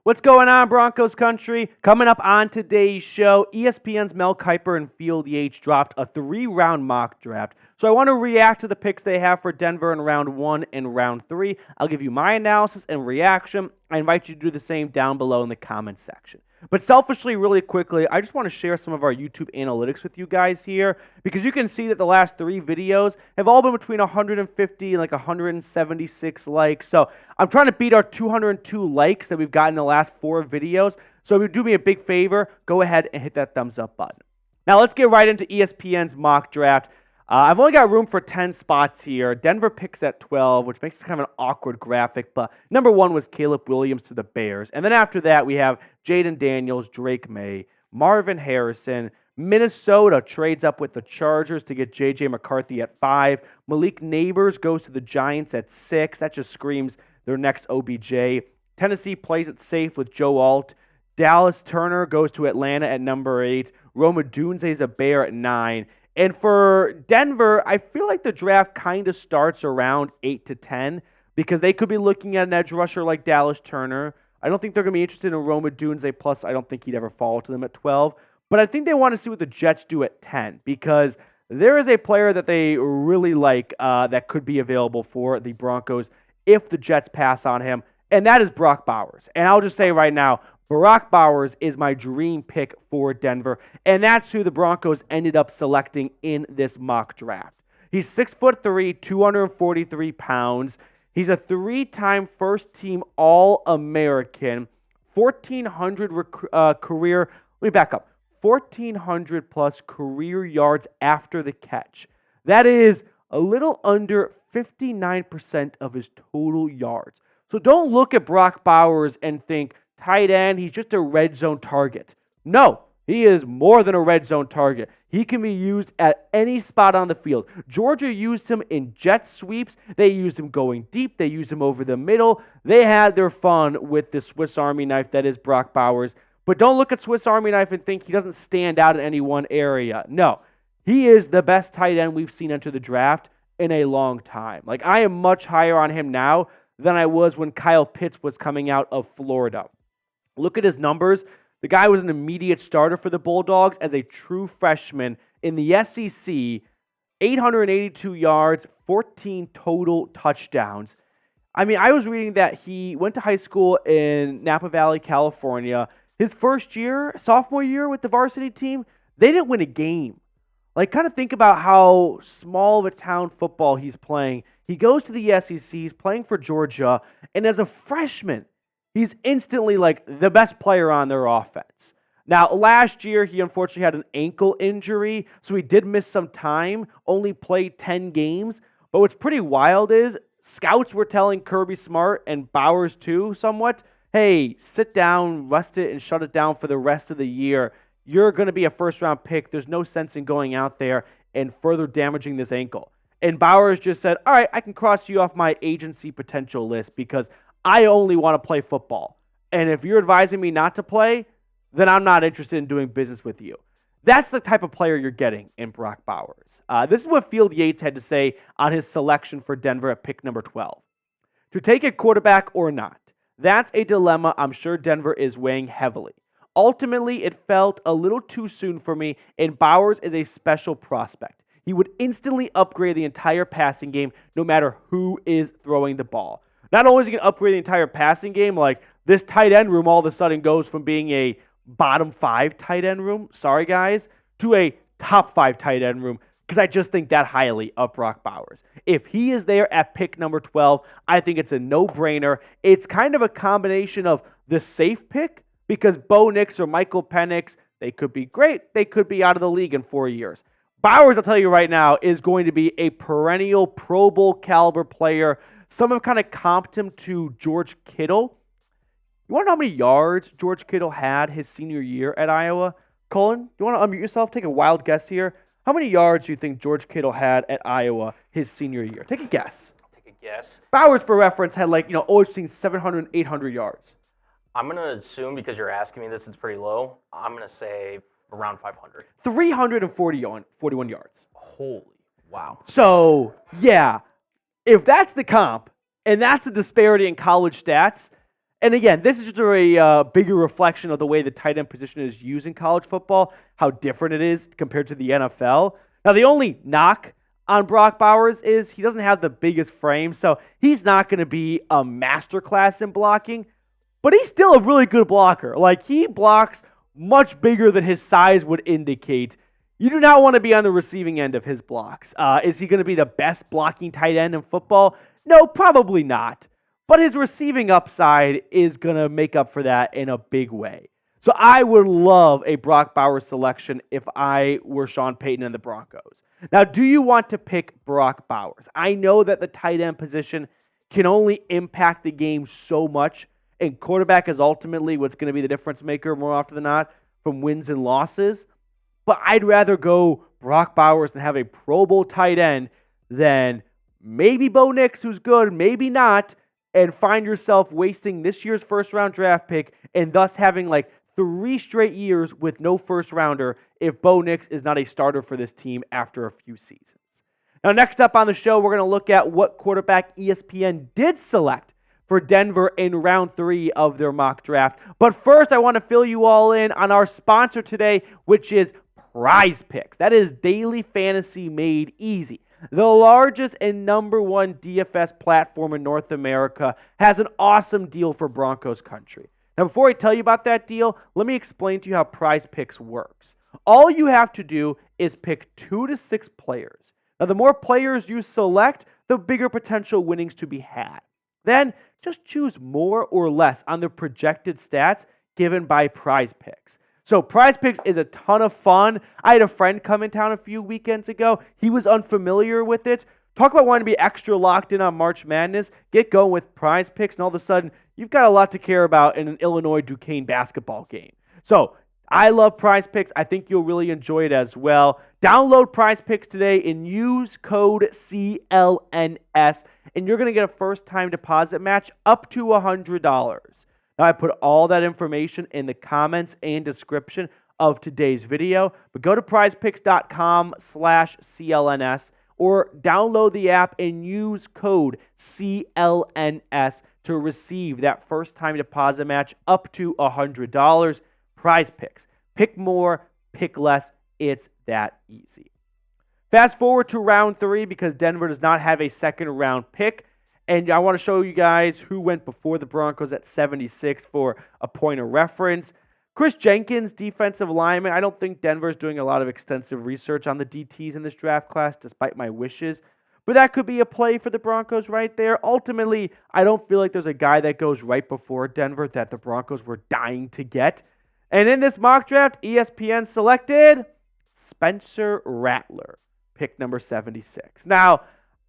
What's going on, Broncos country? Coming up on today's show, ESPN's Mel Kiper and Field Yates dropped a 3-round mock draft. So I want to react to the picks they have for Denver in round 1 and round 3. I'll give you my analysis and reaction. I invite you to do the same down below in the comments section. But selfishly, really quickly, I just want to share some of our YouTube analytics with you guys here, because you can see that the last 3 videos have all been between 150 and like 176 likes. So I'm trying to beat our 202 likes that we've gotten in the last 4 videos. So if you do me a big favor, go ahead and hit that thumbs up button. Now let's get right into ESPN's mock draft. I've only got room for 10 spots here. Denver picks at 12, which makes it kind of an awkward graphic. But number 1 was Caleb Williams to the Bears. And then after that, we have Jayden Daniels, Drake Maye, Marvin Harrison. Minnesota trades up with the Chargers to get J.J. McCarthy at 5. Malik Neighbors goes to the Giants at 6. That just screams their next OBJ. Tennessee plays it safe with Joe Alt. Dallas Turner goes to Atlanta at number 8. Roma Dunze's a Bear at 9. And for Denver, I feel like the draft kind of starts around 8 to 10 because they could be looking at an edge rusher like Dallas Turner. I don't think they're going to be interested in Roma Dunze, plus I don't think he'd ever fall to them at 12. But I think they want to see what the Jets do at 10 because there is a player that they really like that could be available for the Broncos if the Jets pass on him, and that is Brock Bowers. And I'll just say right now, Brock Bowers is my dream pick for Denver, and that's who the Broncos ended up selecting in this mock draft. He's 6'3", 243 pounds. He's a 3-time first-team All-American, 1,400 career. Let me back up. 1,400 plus career yards after the catch. That is a little under 59% of his total yards. So don't look at Brock Bowers and think, tight end, he's just a red zone target. No, he is more than a red zone target. He can be used at any spot on the field. Georgia used him in jet sweeps. They used him going deep. They used him over the middle. They had their fun with the Swiss Army knife that is Brock Bowers. But don't look at Swiss Army knife and think he doesn't stand out in any one area. No, he is the best tight end we've seen enter the draft in a long time. Like, I am much higher on him now than I was when Kyle Pitts was coming out of Florida. Look at his numbers. The guy was an immediate starter for the Bulldogs as a true freshman in the SEC, 882 yards, 14 total touchdowns. I mean, I was reading that he went to high school in Napa Valley, California. His first year, sophomore year with the varsity team, they didn't win a game. Like, kind of think about how small of a town football he's playing. He goes to the SEC, he's playing for Georgia, and as a freshman, he's instantly like the best player on their offense. Now, last year, he unfortunately had an ankle injury, so he did miss some time, only played 10 games. But what's pretty wild is scouts were telling Kirby Smart and Bowers too somewhat, hey, sit down, rest it, and shut it down for the rest of the year. You're going to be a first-round pick. There's no sense in going out there and further damaging this ankle. And Bowers just said, all right, I can cross you off my agency potential list because I only want to play football. And if you're advising me not to play, then I'm not interested in doing business with you. That's the type of player you're getting in Brock Bowers. This is what Field Yates had to say on his selection for Denver at pick number 12. To take a quarterback or not, that's a dilemma I'm sure Denver is weighing heavily. Ultimately, it felt a little too soon for me, and Bowers is a special prospect. He would instantly upgrade the entire passing game no matter who is throwing the ball. Not only is he going to upgrade the entire passing game, like this tight end room all of a sudden goes from being a bottom 5 tight end room, sorry guys, to a top 5 tight end room, because I just think that highly of Brock Bowers. If he is there at pick number 12, I think it's a no-brainer. It's kind of a combination of the safe pick, because Bo Nix or Michael Penix, they could be great. They could be out of the league in 4 years. Bowers, I'll tell you right now, is going to be a perennial Pro Bowl caliber player. Some have kind of comped him to George Kittle. You want to know how many yards George Kittle had his senior year at Iowa? Colin, you want to unmute yourself? Take a wild guess here. How many yards do you think George Kittle had at Iowa his senior year? Take a guess. I'll take a guess. Bowers, for reference, had always seen 700 and 800 yards. I'm going to assume, because you're asking me this, it's pretty low. I'm going to say around 500. 341 yards. Holy wow. So, yeah, if that's the comp, and that's the disparity in college stats, And again, this is just a bigger reflection of the way the tight end position is used in college football, how different it is compared to the NFL. Now, the only knock on Brock Bowers is he doesn't have the biggest frame, so he's not going to be a masterclass in blocking, but he's still a really good blocker. Like, he blocks much bigger than his size would indicate. You do not want to be on the receiving end of his blocks. Is he going to be the best blocking tight end in football? No, probably not. But his receiving upside is going to make up for that in a big way. So I would love a Brock Bowers selection if I were Sean Payton and the Broncos. Now, do you want to pick Brock Bowers? I know that the tight end position can only impact the game so much, and quarterback is ultimately what's going to be the difference maker more often than not from wins and losses. But I'd rather go Brock Bowers and have a Pro Bowl tight end than maybe Bo Nix, who's good, maybe not, and find yourself wasting this year's first-round draft pick and thus having like 3 straight years with no first-rounder if Bo Nix is not a starter for this team after a few seasons. Now, next up on the show, we're going to look at what quarterback ESPN did select for Denver in round 3 of their mock draft. But first, I want to fill you all in on our sponsor today, which is Prize Picks. That is daily fantasy made easy. The largest and number 1 DFS platform in North America has an awesome deal for Broncos country. Now, before I tell you about that deal, let me explain to you how Prize Picks works. All you have to do is pick 2 to 6 players. Now, the more players you select, the bigger potential winnings to be had. Then, just choose more or less on the projected stats given by Prize Picks. So Prize Picks is a ton of fun. I had a friend come in town a few weekends ago. He was unfamiliar with it. Talk about wanting to be extra locked in on March Madness. Get going with Prize Picks, and all of a sudden, you've got a lot to care about in an Illinois-Duquesne basketball game. So I love Prize Picks. I think you'll really enjoy it as well. Download Prize Picks today and use code CLNS, and you're going to get a first-time deposit match up to $100. Now, I put all that information in the comments and description of today's video, but go to prizepicks.com/CLNS or download the app and use code CLNS to receive that first-time deposit match up to $100. Prize Picks. Pick more, pick less. It's that easy. Fast forward to round 3 because Denver does not have a second-round pick. And I want to show you guys who went before the Broncos at 76 for a point of reference. Chris Jenkins, defensive lineman. I don't think Denver's doing a lot of extensive research on the DTs in this draft class, despite my wishes. But that could be a play for the Broncos right there. Ultimately, I don't feel like there's a guy that goes right before Denver that the Broncos were dying to get. And in this mock draft, ESPN selected Spencer Rattler, pick number 76. Now,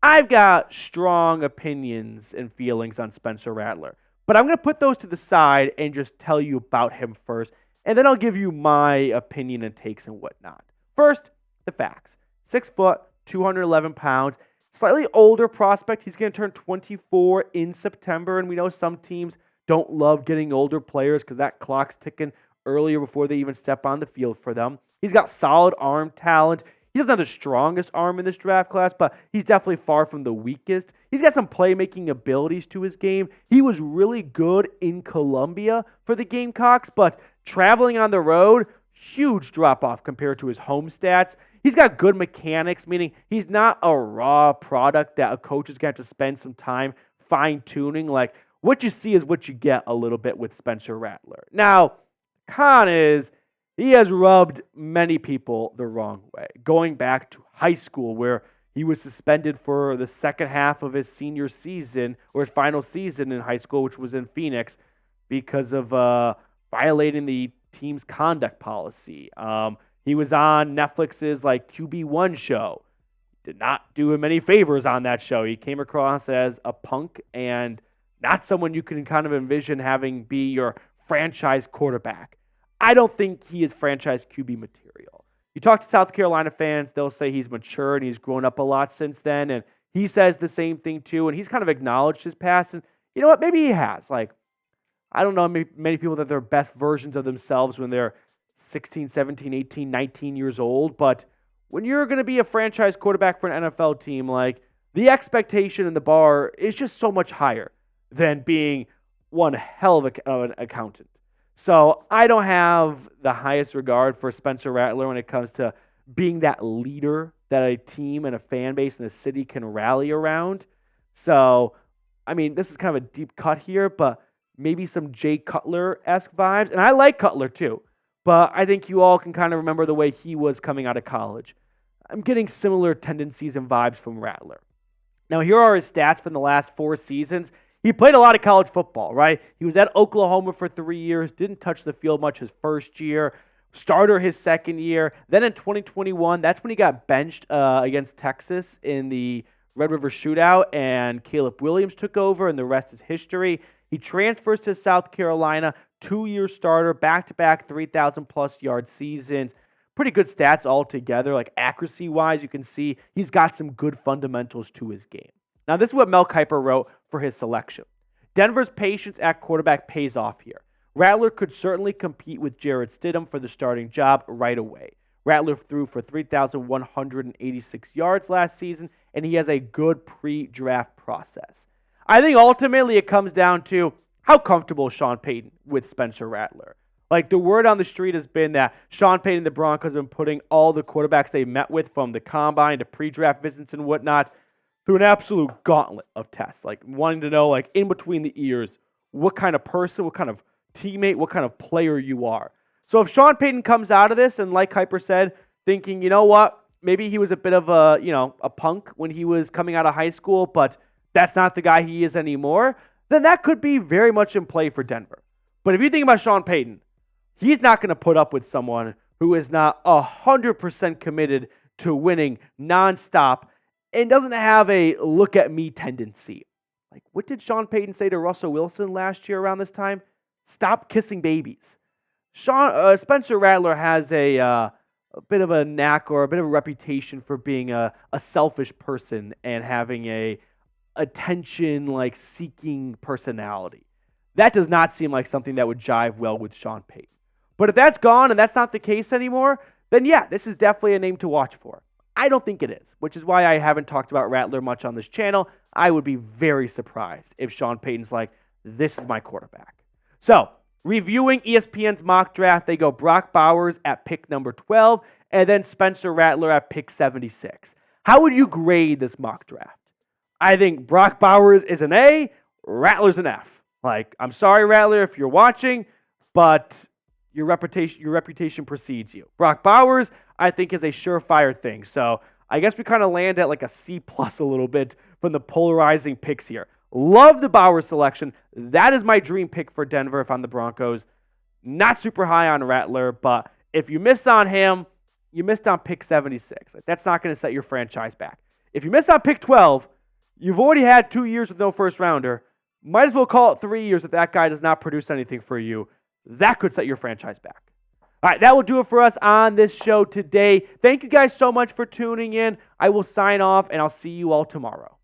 I've got strong opinions and feelings on Spencer Rattler, but I'm going to put those to the side and just tell you about him first, and then I'll give you my opinion and takes and whatnot. First, the facts. 6 foot, 211 pounds, slightly older prospect. He's going to turn 24 in September, and we know some teams don't love getting older players because that clock's ticking earlier before they even step on the field for them. He's got solid arm talent. He doesn't have the strongest arm in this draft class, but he's definitely far from the weakest. He's got some playmaking abilities to his game. He was really good in Columbia for the Gamecocks, but traveling on the road, huge drop-off compared to his home stats. He's got good mechanics, meaning he's not a raw product that a coach is going to have to spend some time fine-tuning. Like, what you see is what you get a little bit with Spencer Rattler. Now, con is he has rubbed many people the wrong way, going back to high school where he was suspended for the second half of his senior season or his final season in high school, which was in Phoenix, because of violating the team's conduct policy. He was on Netflix's like QB1 show. Did not do him any favors on that show. He came across as a punk and not someone you can kind of envision having be your franchise quarterback. I don't think he is franchise QB material. You talk to South Carolina fans, they'll say he's mature and he's grown up a lot since then, and he says the same thing too, and he's kind of acknowledged his past, and you know what, maybe he has. Like, I don't know many people that they're best versions of themselves when they're 16, 17, 18, 19 years old, but when you're going to be a franchise quarterback for an NFL team, like, the expectation and the bar is just so much higher than being one hell of an accountant. So I don't have the highest regard for Spencer Rattler when it comes to being that leader that a team and a fan base and a city can rally around. So, I mean, this is kind of a deep cut here, but maybe some Jay Cutler-esque vibes. And I like Cutler too, but I think you all can kind of remember the way he was coming out of college. I'm getting similar tendencies and vibes from Rattler. Now, here are his stats from the last 4 seasons. He played a lot of college football, right? He was at Oklahoma for 3 years, didn't touch the field much his first year, starter his second year. Then in 2021, that's when he got benched against Texas in the Red River Shootout, and Caleb Williams took over, and the rest is history. He transfers to South Carolina, 2-year starter, back-to-back 3,000-plus yard seasons. Pretty good stats altogether. Like accuracy-wise, you can see he's got some good fundamentals to his game. Now, this is what Mel Kiper wrote for his selection. Denver's patience at quarterback pays off here. Rattler could certainly compete with Jarrett Stidham for the starting job right away. Rattler threw for 3,186 yards last season, and he has a good pre-draft process. I think ultimately it comes down to how comfortable is Sean Payton with Spencer Rattler. Like, the word on the street has been that Sean Payton and the Broncos have been putting all the quarterbacks they met with, from the combine to pre-draft visits and whatnot, through an absolute gauntlet of tests, like wanting to know, like, in between the ears, what kind of person, what kind of teammate, what kind of player you are. So if Sean Payton comes out of this and, like Kiper said, thinking, you know what, maybe he was a bit of a punk when he was coming out of high school, but that's not the guy he is anymore, then that could be very much in play for Denver. But if you think about Sean Payton, he's not going to put up with someone who is not 100% committed to winning nonstop and doesn't have a look-at-me tendency. Like, what did Sean Payton say to Russell Wilson last year around this time? Stop kissing babies. Spencer Rattler has a bit of a knack or a bit of a reputation for being a selfish person and having a attention-seeking personality. That does not seem like something that would jive well with Sean Payton. But if that's gone and that's not the case anymore, then yeah, this is definitely a name to watch for. I don't think it is, which is why I haven't talked about Rattler much on this channel. I would be very surprised if Sean Payton's like, this is my quarterback. So, reviewing ESPN's mock draft, they go Brock Bowers at pick number 12, and then Spencer Rattler at pick 76. How would you grade this mock draft? I think Brock Bowers is an A, Rattler's an F. Like, I'm sorry, Rattler, if you're watching, but your reputation precedes you. Brock Bowers, I think, is a surefire thing. So I guess we kind of land at like a C+ a little bit from the polarizing picks here. Love the Bowers selection. That is my dream pick for Denver if I'm the Broncos. Not super high on Rattler, but if you miss on him, you missed on pick 76. Like, that's not going to set your franchise back. If you miss on pick 12, you've already had 2 years with no first rounder. Might as well call it 3 years if that guy does not produce anything for you. That could set your franchise back. All right, that will do it for us on this show today. Thank you guys so much for tuning in. I will sign off, and I'll see you all tomorrow.